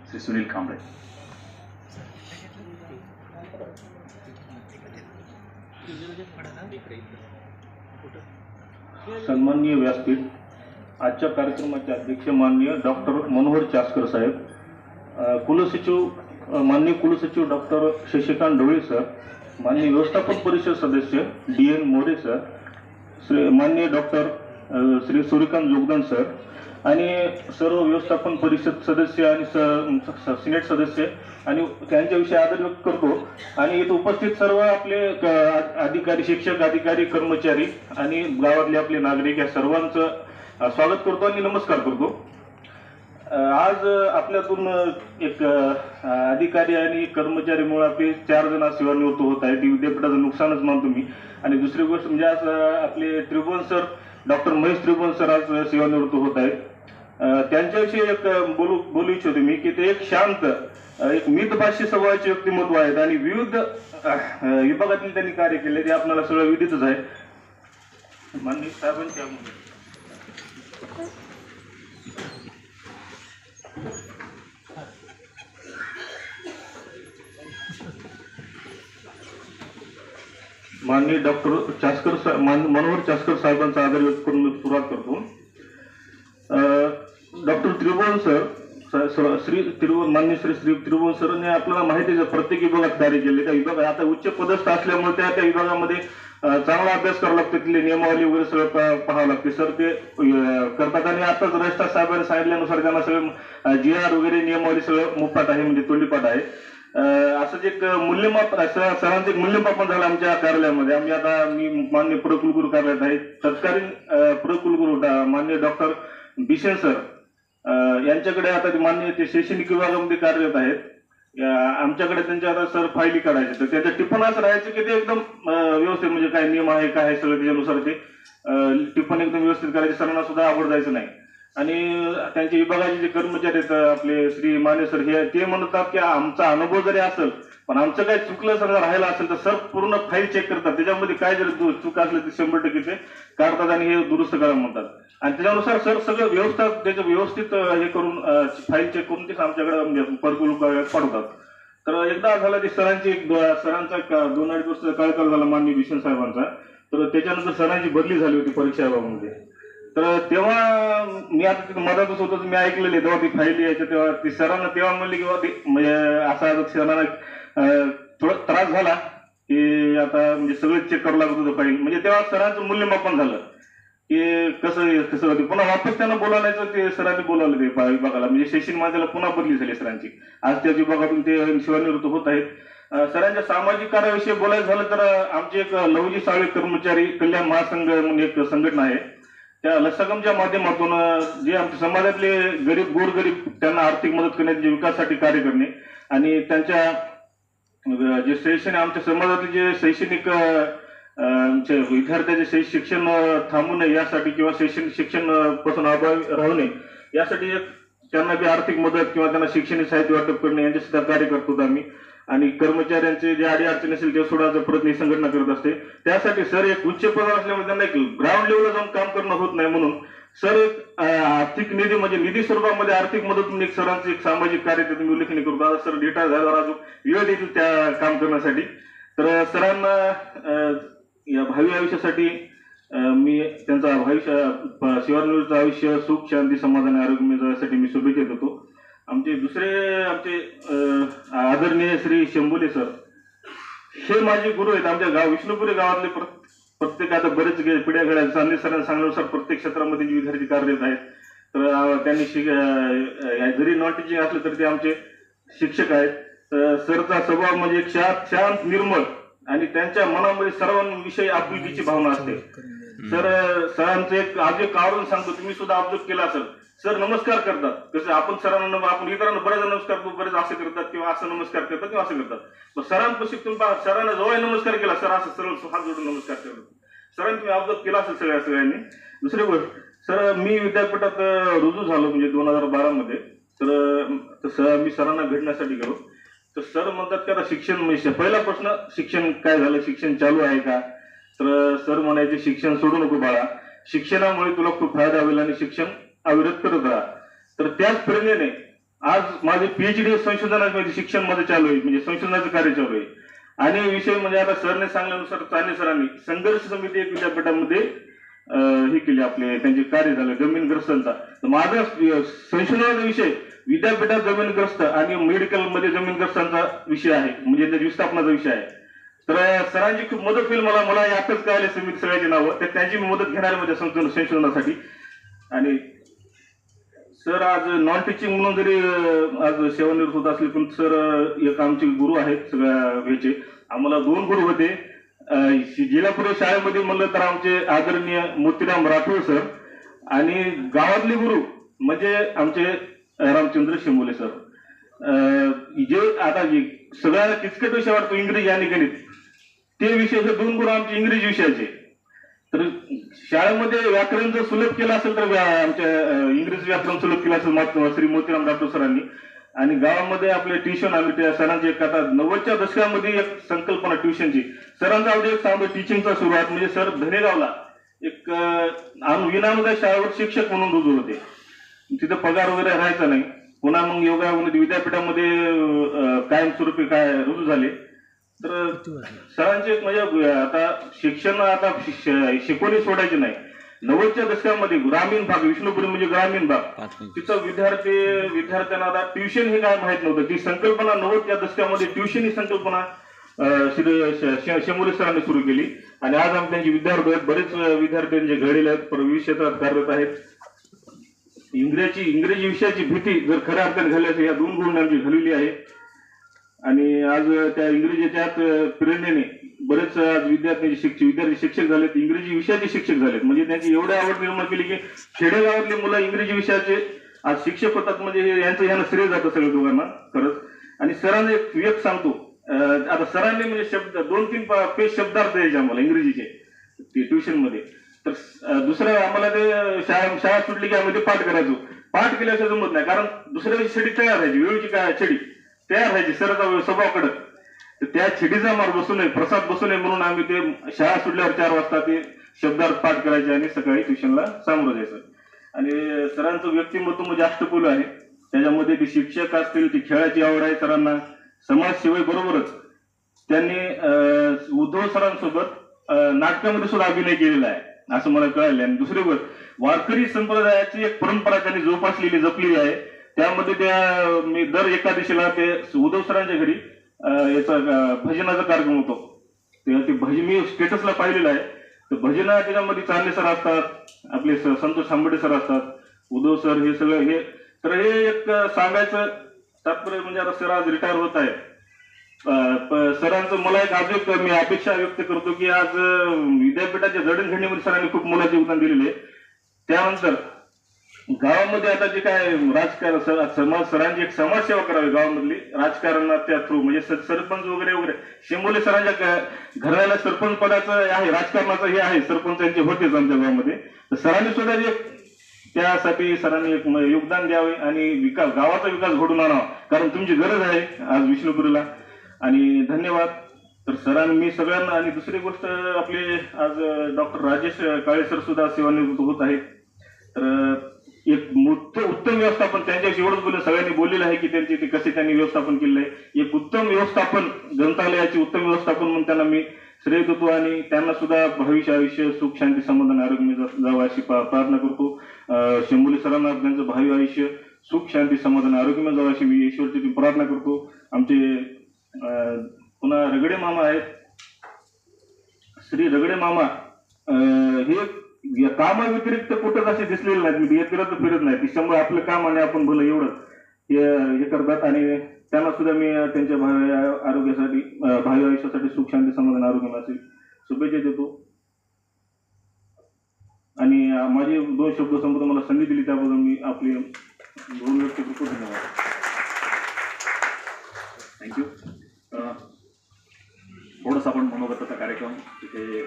श्री सुनील कांबळे. सन्माननीय व्यासपीठ, आजच्या कार्यक्रमाचे अध्यक्ष माननीय डॉक्टर मनोहर चास्कर साहेब, कुलसचिव माननीय कुलसचिव डॉक्टर शशिकांत ढवळे सर, माननीय व्यवस्थापन परिषद सदस्य DN मोरे सर, माननीय डॉक्टर श्री सूर्यकांत जोगदंड सर आणि सर्व व्यवस्थापन परिषद सदस्य आणि सिनेट सदस्य आणि त्यांच्याविषयी आदर व्यक्त करतो. आणि इथे उपस्थित सर्व आपले अधिकारी, शिक्षक, अधिकारी, कर्मचारी आणि गावातले आपले नागरिक या सर्वांचं स्वागत करतो आणि नमस्कार करतो. आज आपल्यातून एक अधिकारी आणि कर्मचारीमुळे आपले 4 जण सेवानिवृत्त होत आहेत. विद्यापीठाचं नुकसानच मानतो मी. आणि दुसरी गोष्ट म्हणजे आज आपले त्रिभुवन सर, डॉक्टर महेश त्रिभुवन सर आज सेवानिवृत्त होत आहेत. त्यांच्याविषयी एक बोलू इच्छितो मी की ते एक शांत, एक मितभाषी स्वभावाचे व्यक्तिमत्व आहेत आणि विविध विभागातील त्यांनी कार्य केले ते आपल्याला सगळं विदितच आहे. माननीय साहेबांच्या माननीय डॉक्टर चास्कर मनोहर चास्कर साहेबांचा आदर व्यक्त करून मी सुरुवात करतो. डॉक्टर त्रिभुवन सर, माननीय श्री त्रिभुवन सरने आपल्याला माहिती आहे प्रत्येक विभागात कार्य केले. त्या विभागात आता उच्च पदस्थ असल्यामुळे त्या विभागामध्ये चांगला अभ्यास करावा लागतो. तिथली नियमावली वगैरे सगळं पाहावं लागते. सर ते करतात आणि आताच रजिस्ट्रार साहेबांनी सांगितल्यानुसार त्यांना सगळं GR वगैरे नियमावली सगळं मुफाट आहे, म्हणजे तोंडीपाठ आहे. असंच एक मूल्यमापन, सरांचं एक मूल्यमापन झालं आमच्या कार्यालयामध्ये. आम्ही आता मी मान्य प्रकुलगुरू कार्यालयात आहे. तत्कालीन प्रकुलगुरू मान्य डॉक्टर बिशन सर यांच्याकडे आता मान्य ते शैक्षणिक विभागामध्ये कार्यरत आहेत. आमच्याकडे त्यांच्या आता सर फायली काढायचे, तर त्याचं टिपण असं राहायचं की ते एकदम व्यवस्थित, म्हणजे काय नियम आहे काय सगळं त्याच्यानुसार ते टिपण एकदम व्यवस्थित करायचे. सरांना सुद्धा आवड जायचं नाही. आणि त्यांच्या विभागाचे जे कर्मचारी आहेत आपले श्री माने सर, हे ते म्हणतात की आमचा अनुभव जरी असेल पण आमचं काही चुकलं सर राहिलं असेल तर सर पूर्ण फाईल चेक करतात. त्याच्यामध्ये काय जर चूक असलं ते 100% ते काढतात आणि हे दुरुस्त करा म्हणतात. आणि त्याच्यानुसार सर सगळं व्यवस्था त्याचं व्यवस्थित हे करून फाईल चेक करून ते आमच्याकडे म्हणजे परकुल पाठवतात. तर एकदा झाला ते सरांचा 2-2.5 वर्ष कार्यकाळ झाला माननीय बिशन साहेबांचा. तर त्याच्यानंतर सरांची बदली झाली होती परीक्षा विभागामध्ये. तर तेव्हा मी आता तिथे मदतच होतो, मी ऐकलेले तेव्हा ती फाईल यायचं, तेव्हा ती सरांना तेव्हा म्हणली किंवा ती म्हणजे असा सरांना थोडा त्रास झाला की आता म्हणजे सगळं चेक करावं लागत होतं फाईल. म्हणजे तेव्हा सरांचं मूल्यमापन झालं की कसं होते. पुन्हा वापस त्यांना बोलायचं, ते सरांनी बोलावलं ते विभागाला, म्हणजे शैक्षणिक माझ्याला पुन्हा बदली झाली सरांची. आज त्या विभागातून ते सेवानिवृत्त होत आहेत. सरांच्या सामाजिक कार्याविषयी बोलायचं झालं तर आमचे एक लवजी साळवे कर्मचारी कल्याण महासंघ म्हणून एक संघटना आहे. त्या लसगमच्या माध्यमातून जे आमच्या समाजातले गरीब गोरगरीब त्यांना आर्थिक मदत करण्याचे, विकासासाठी कार्य करणे आणि त्यांच्या जे शैक्षणिक, आमच्या समाजातले जे शैक्षणिक विद्यार्थ्याचे शिक्षण थांबू नये यासाठी किंवा शिक्षण पासून अभावी राहू नये यासाठी त्यांना बी आर्थिक मदत किंवा त्यांना शैक्षणिक साहित्य वाटप करणे यांचे सुद्धा कार्य करतो आम्ही. आणि कर्मचाऱ्यांचे जे अडीअडचणी असेल ते सोडायचा प्रयत्न ही संघटना करत असते. त्यासाठी सर एक उच्च पदावर असल्यामुळे त्यांना एक ग्राउंड लेवलला जाऊन काम करणं होत नाही, म्हणून सर एक आर्थिक निधी म्हणजे निधी स्वरूपामध्ये आर्थिक मदत म्हणून एक सरांचं एक सामाजिक कार्य तुम्ही उल्लेखनीय करतो. आता सर रिटायर झाल्यावर अजून वेळ देतील त्या काम करण्यासाठी. तर सरांना या भावी आयुष्यासाठी मी त्यांचा सेवानिवृत्त आयुष्य सुख शांती समाधान आरोग्य मिळण्यासाठी मी शुभेच्छा देतो. आमचे आदरणीय श्री शंभुले सर हे माझे गुरु आहेत. आमच्या विष्णुपुरी गावातले प्रत्येक आता बरेच पिढ्या घड्या चांदे सरांना सांगण्यानुसार प्रत्येक क्षेत्रामध्ये विद्यार्थी कार्यरत आहेत. तर त्यांनी जरी नॉन टीचिंग असलं तरी ते आमचे शिक्षक आहेत. सरचा स्वभाव म्हणजे एक शांत निर्मळ आणि त्यांच्या मनामध्ये सर्वांविषयी आपुलकीची भावना असते. सरांचं एक आज एक आवडून सांगतो, तुम्ही सुद्धा ऑब्झर्व केला असेल, सर नमस्कार करतात. कसं आपण सरांना, आपण इतरांना बरेच नमस्कार करतो, बरेच असं करतात किंवा असं नमस्कार करतात किंवा असं करतात. पण सरांपाशी तुम्ही सरांना जवळ नमस्कार केला, सर असं सरळ हात जोडून नमस्कार करतात. सरांनी तुम्ही ऑब्झर्व केला असेल सगळ्यांनी. दुसरी गोष्ट, सर मी विद्यापीठात रुजू झालो म्हणजे 2012 मध्ये. तर मी सरांना भेटण्यासाठी गेलो. तर सर म्हणतात की आता शिक्षण म्हणजे पहिला प्रश्न, शिक्षण काय झालं, शिक्षण चालू आहे का? तर सर म्हणायचे शिक्षण सोडू नको बाळा, शिक्षणामुळे तुला खूप फायदा होईल आणि शिक्षण अविरत करत राहा. तर त्याच प्रेरणेने आज माझे PhD संशोधनामध्ये शिक्षण मध्ये चालू आहे, म्हणजे संशोधनाचं कार्य चालू आहे. आणि विषय म्हणजे आता सरने सांगल्यानुसार चांदणे सरांनी संघर्ष समिती एक विद्यापीठामध्ये हे केले, आपले त्यांचे कार्य झालं जमीनग्रस्तांचा. तर माझा संशोधनाचा विषय विद्यापीठात जमीनग्रस्त आणि मेडिकल मध्ये जमीनग्रस्तांचा विषय आहे, म्हणजे त्याच्या विस्थापनाचा विषय आहे. तर सरांची खूप मदत होईल मला यातच कळाले समिती सगळ्याची नावं, तर त्यांची मी मदत घेणार आहे माझ्या संशोधनासाठी. आणि सर आज नॉन टीचिंग म्हणून जरी आज सेवानिवृत्त होत असले, पण सर एक आमचे गुरु आहेत सगळ्या ह्याचे. आम्हाला 2 गुरु होते जिल्हापूर शाळेमध्ये म्हणलं तर आमचे आदरणीय मोतीराम राठोड सर, आणि गावातले गुरु म्हणजे आमचे रामचंद्र शेंबोले सर. जे आता सगळ्या किचकट विषय वाटतो इंग्रजी आणि गणित, ते विषय हे 2 गुरु आमचे इंग्रजी विषयाचे. तर शाळेमध्ये व्याकरण जर सुलभ केलं असेल तर आमच्या इंग्रजी व्याकरण सुलभ केलं असेल श्री मोतीराम राठोड सरांनी. आणि गावामध्ये आपले ट्युशन आम्ही त्या सरांची एक आता 90च्या दशकामध्ये एक संकल्पना ट्युशनची सरांचा अवधी एक सांगतो टीचिंगचा सुरुवात म्हणजे सर धनेगावला एक विनामूल्य शाळेवर शिक्षक म्हणून रुजू होते. तिथं पगार वगैरे राहायचा नाही. पुन्हा मग योगा विद्यापीठामध्ये कायमस्वरूपी रुजू झाले. तर सरांचे म्हणजे आता शिक्षण आता शिकवणी सोडायची नाही. 90च्या दशकामध्ये ग्रामीण भाग विष्णुपुरी म्हणजे ग्रामीण भाग तिथं विद्यार्थ्यांना आता ट्युशन हे काय माहित नव्हतं. ती संकल्पना 90च्या दशकामध्ये ट्युशन ही संकल्पना श्री शेंबोले सरांनी सुरू केली. आणि आज आम्ही त्यांचे विद्यार्थी आहेत, बरेच विद्यार्थ्यांचे घडलेले आहेत, विविध क्षेत्रात कार्यरत आहेत. इंग्रजी विषयाची भीती जर खऱ्या अर्थाने झाली असेल या 2 गुणांनी आमची घालवली आहे. आणि आज त्या इंग्रजीच्याच प्रेरणेने बरेच आज विद्यार्थी शिक्षक झालेत, इंग्रजी विषयाचे शिक्षक झालेत. म्हणजे त्यांची एवढी आवड निर्माण केली की खेडेगावातली मुलं इंग्रजी विषयाचे आज शिक्षक होतात. म्हणजे यांना श्रेय जातं सगळ्या दोघांना खरंच. आणि सरांना एक सांगतो, आता सरांनी म्हणजे शब्द 2-3 पेज शब्दार्थ द्यायचे आम्हाला इंग्रजीचे ते ट्युशन मध्ये. तर दुसरं आम्हाला ते शाळा सुटली की आम्ही ते पाठ करायचो. पाठ केल्याशिवाय जमत नाही, कारण दुसऱ्या दिवशी छडी तयार राहायची, वेळीची काय छडी तयार व्हायची सरांचा स्वभाव कडक. तर त्या छडीचा मार बसू नये, प्रसाद बसू नये म्हणून आम्ही ते शाळा सुटल्यावर 4 वाजता ते शब्दार्थ पाठ करायचे आणि सकाळी ट्युशनला सामोरं जायचं. आणि सरांचं व्यक्तिमत्व म्हणजे अष्टपैलू आहे. त्याच्यामध्ये ते शिक्षक असतील, ती खेळाची आवड आहे सरांना, समाजसेवे बरोबरच त्यांनी उद्धव सरांसोबत नाटकामध्ये सुद्धा अभिनय केलेला आहे असं मला कळालं. आणि दुसरी गोष्ट वारकरी संप्रदायाची एक परंपरा त्यांनी जोपासलेली जपलेली आहे. त्यामध्ये मी दर एकादशीला ते उद्धव सरांच्या घरी याचा भजनाचा कार्यक्रम होतो. ते भजन मी स्टेटसला पाहिलेलं आहे. तर भजन त्याच्यामध्ये चांदणे सर असतात, आपले संतोष आंबेडे सर असतात, उद्धव सर, हे सगळं हे. तर हे एक सांगायचं तात्पर्य म्हणजे आता सर आज रिटायर होत आहे. सरांचं मला एक अजून मी अपेक्षा व्यक्त करतो की आज विद्यापीठाच्या जडणघडणीमध्ये सरांनी खूप मोलाचे योगदान दिलेले. त्यानंतर गावामध्ये आता जे काय राजकारण सरांची एक समाजसेवा करावी गावामधली राजकारणाच्या थ्रू, म्हणजे सरपंच वगैरे शेंबोले सरांच्या घराला सरपंच पदाचं आहे, राजकारणाचं हे आहे, सरपंच यांचे होतेच आमच्या गावामध्ये. तर सरांनी सुद्धा एक त्यासाठी सरांनी एक योगदान द्यावे आणि गावाचा विकास घडून आणावा, कारण तुमची गरज आहे आज विष्णुपुरीला. आणि धन्यवाद. तर सरांनी मी सगळ्यांना. आणि दुसरी गोष्ट आपले आज डॉक्टर राजेश काळे सर सुद्धा सेवानिवृत्त होत आहेत. तर एक उत्तम व्यवस्थापन त्यांच्याशी एवढंच बोललं, सगळ्यांनी बोललेलं आहे की त्यांची ते कसे त्यांनी व्यवस्थापन केलेलं आहे. एक उत्तम व्यवस्थापन, ग्रंथालयाचे उत्तम व्यवस्थापन म्हणून त्यांना मी श्रेय देतो. आणि त्यांना सुद्धा भविष्य आयुष्य सुख शांती समाधान आरोग्य जावं अशी प्रार्थना करतो. शेंबोले सरांना त्यांचं भावी आयुष्य सुख शांती समाधान आरोग्यमय जावं अशी मी ईश्वरची प्रार्थना करतो. आमचे पुन्हा रगडे मामा आहेत, श्री रगडे मामा, हे कामाव्यतिरिक्त कुठंच असे दिसलेले नाहीत. मी फिरत नाही, त्याच्यामुळे आपलं काम आणि आपण भलं एवढं हे करतात. आणि त्यांना सुद्धा मी त्यांच्या भावी आरोग्यासाठी, भावी आयुष्यासाठी सुख शांती समाधान आरोग्याची शुभेच्छा देतो. आणि माझे 2 शब्द संबोध मला संधी दिली त्याबद्दल मी आपले 2 व्यक्त करतो. धन्यवाद. थँक्यू. थोडंसं आपण मनोगताचा कार्यक्रम तिथे